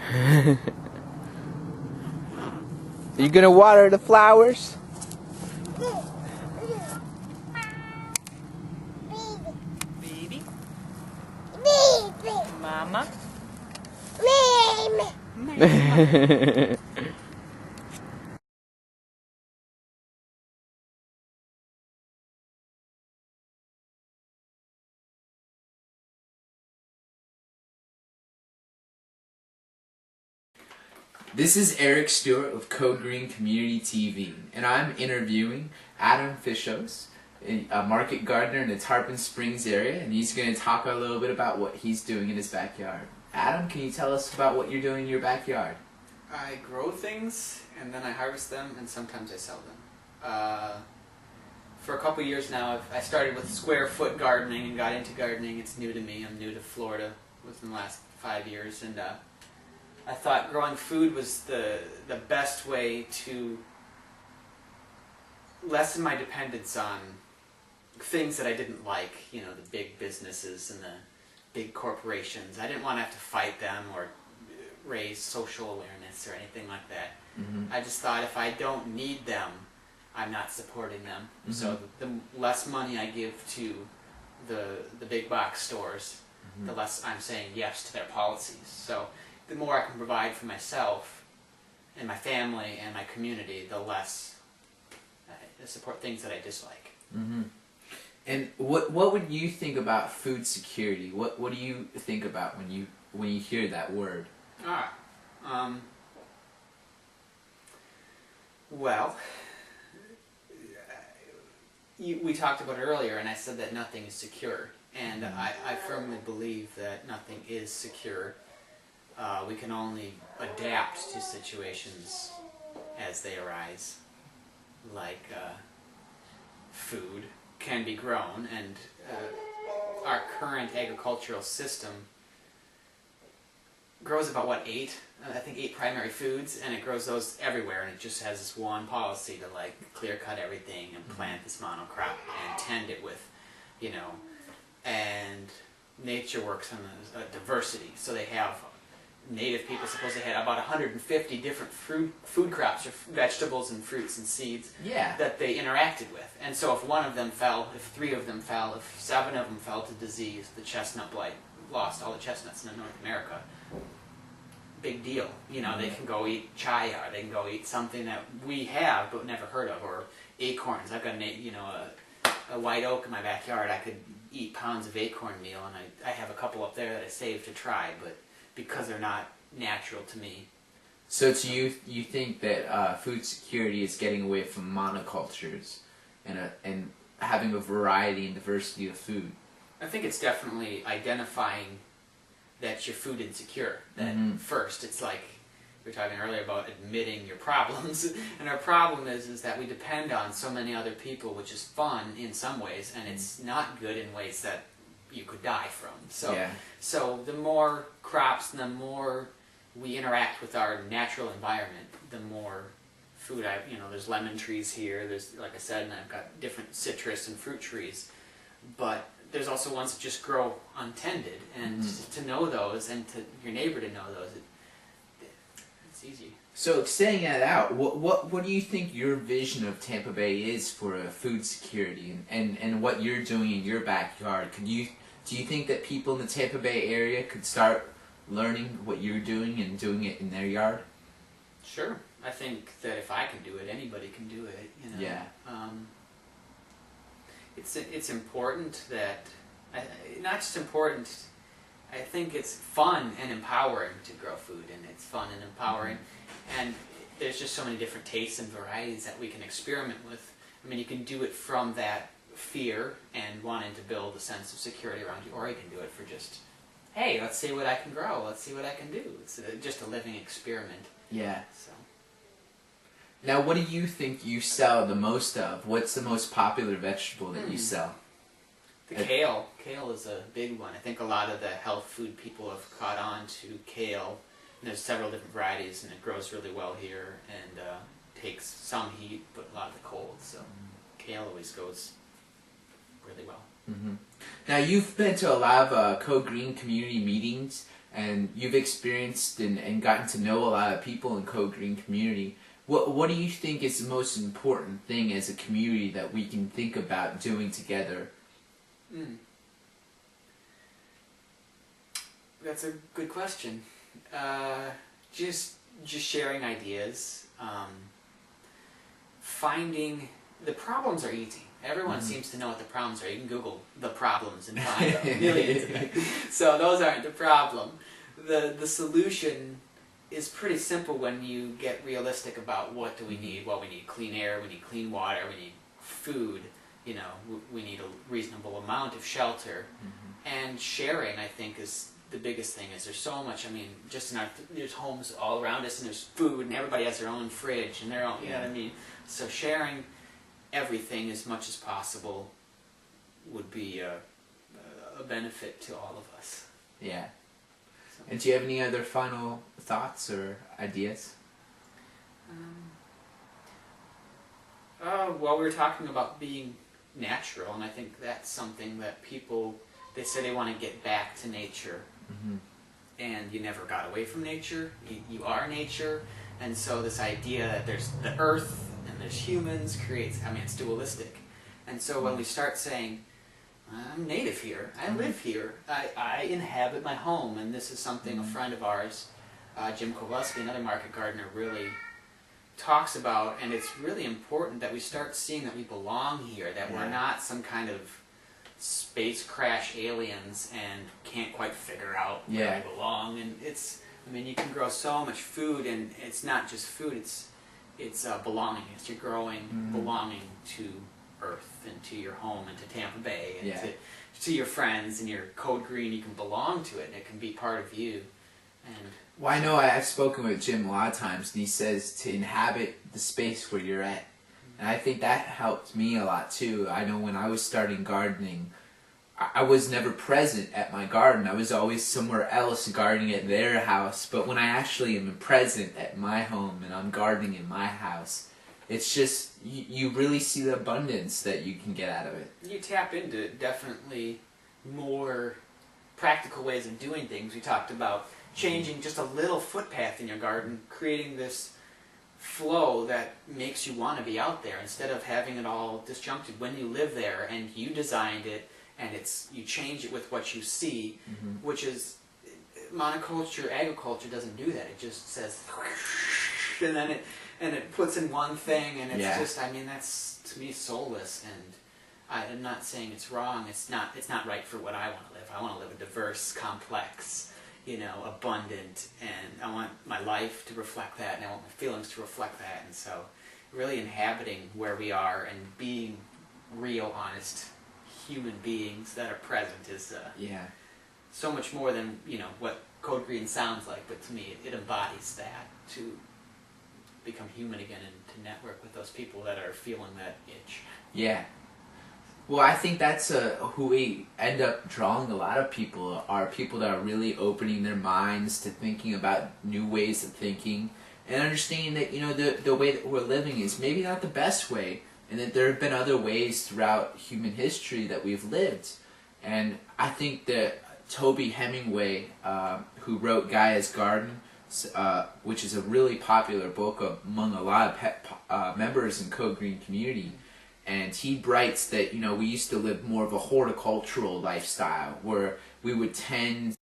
You gonna water the flowers? Baby? Mama? This is Eric Stewart of Code Green Community TV, and I'm interviewing Adam Psihos, a market gardener in the Tarpon Springs area, and he's going to talk a little bit about what he's doing in his backyard. Adam, can you tell us about what you're doing in your backyard? I grow things, and then I harvest them, and sometimes I sell them. For a couple years now, I started with square foot gardening and got into gardening. It's new to me. I'm new to Florida within the last 5 years, and I thought growing food was the best way to lessen my dependence on things that I didn't like, you know, the big businesses and the big corporations. I didn't want to have to fight them or raise social awareness or anything like that. Mm-hmm. I just thought if I don't need them, I'm not supporting them. Mm-hmm. So the less money I give to the big box stores, mm-hmm. the less I'm saying yes to their policies. So the more I can provide for myself and my family and my community, the less I support things that I dislike. Mm-hmm. And what would you think about food security? What do you think about when you hear that word? Well, we talked about it earlier, and I said that nothing is secure, and I firmly believe that nothing is secure. We can only adapt to situations as they arise, like food can be grown, and our current agricultural system grows about, I think 8 primary foods, and it grows those everywhere, and it just has this one policy to like clear cut everything and plant this monocrop and tend it with, you know, and nature works on a diversity. So they have native people supposedly had about 150 different food crops or vegetables and fruits and seeds that they interacted with. And so if one of them fell, if 3 of them fell, if 7 of them fell to disease, the chestnut blight lost all the chestnuts in North America. Big deal. You know, they can go eat chaya, they can go eat something that we have but never heard of, or acorns. I've got a white oak in my backyard. I could eat pounds of acorn meal, and I have a couple up there that I saved to try, but because they're not natural to me. So to you think that food security is getting away from monocultures and having a variety and diversity of food? I think it's definitely identifying that you're food insecure. That first, it's like we were talking earlier about admitting your problems, and our problem is that we depend on so many other people, which is fun in some ways, and it's not good in ways that you could die from. So the more crops and the more we interact with our natural environment, the more food there's lemon trees here, there's, like I said, and I've got different citrus and fruit trees, but there's also ones that just grow untended, and to know those and to your neighbor to know those, it's easy. So saying that out, what do you think your vision of Tampa Bay is for food security and what you're doing in your backyard? Do you think that people in the Tampa Bay area could start learning what you're doing and doing it in their yard? Sure. I think that if I can do it, anybody can do it. You know? Yeah. It's important that, not just important, I think it's fun and empowering to grow food, and it's fun and empowering, and there's just so many different tastes and varieties that we can experiment with. I mean, you can do it from that fear and wanting to build a sense of security around you, or you can do it for just, hey, let's see what I can grow, let's see what I can do. It's just a living experiment. Yeah. So. Now, what do you think you sell the most of? What's the most popular vegetable that you sell? The kale. Kale is a big one. I think a lot of the health food people have caught on to kale. And there's several different varieties, and it grows really well here, and takes some heat, but a lot of the cold. So kale always goes really well. Now, you've been to a lot of Code Green community meetings. and you've experienced and gotten to know a lot of people in Code Green community. What do you think is the most important thing as a community that we can think about doing together? That's a good question. Just sharing ideas, finding the problems are easy. Everyone seems to know what the problems are. You can Google the problems and find millions of them. So those aren't the problem. The solution is pretty simple when you get realistic about what do we need. Well, we need clean air, we need clean water, we need food. You know, we need a reasonable amount of shelter. And sharing, I think, is the biggest thing. Is there's so much. I mean, just in there's homes all around us, and there's food, and everybody has their own fridge, and their own. You know what I mean? So sharing everything as much as possible would be a benefit to all of us. Yeah. So. And do you have any other final thoughts or ideas? Well, we were talking about being natural, and I think that's something that people, they say they want to get back to nature. And you never got away from nature. You are nature. And so this idea that there's the earth and there's humans creates, I mean, it's dualistic. And so when we start saying, I'm native here, I live here, I inhabit my home, and this is something a friend of ours, Jim Kowalski, another market gardener, really talks about, and it's really important that we start seeing that we belong here, that we're not some kind of space crash aliens and can't quite figure out where we belong. And it's, I mean, you can grow so much food, and it's not just food, it's belonging. It's you're growing belonging to Earth and to your home and to Tampa Bay and to your friends and your Code Green. You can belong to it, and it can be part of you. And well, I know I've spoken with Jim a lot of times, and he says to inhabit the space where you're at. And I think that helped me a lot too. I know when I was starting gardening, I was never present at my garden. I was always somewhere else gardening at their house. But when I actually am present at my home and I'm gardening in my house, it's just, you really see the abundance that you can get out of it. You tap into definitely more practical ways of doing things. We talked about changing just a little footpath in your garden, creating this flow that makes you want to be out there instead of having it all disjuncted when you live there and you designed it, and you change it with what you see, which is monoculture. Agriculture doesn't do that. It just says and then it puts in one thing, and it's just, I mean, that's to me soulless. And I'm not saying it's wrong. It's not right for what I want to live. I want to live a diverse, complex, abundant, and I want my life to reflect that, and I want my feelings to reflect that. And so really inhabiting where we are and being real, honest human beings that are present is so much more than what Code Green sounds like, but to me it embodies that, to become human again and to network with those people that are feeling that itch. Yeah. Well, I think that's who we end up drawing a lot of people, are people that are really opening their minds to thinking about new ways of thinking and understanding that, the way that we're living is maybe not the best way, and that there have been other ways throughout human history that we've lived. And I think that Toby Hemingway, who wrote Gaia's Garden, which is a really popular book among a lot of members in Code Green community, and he writes that we used to live more of a horticultural lifestyle where we would tend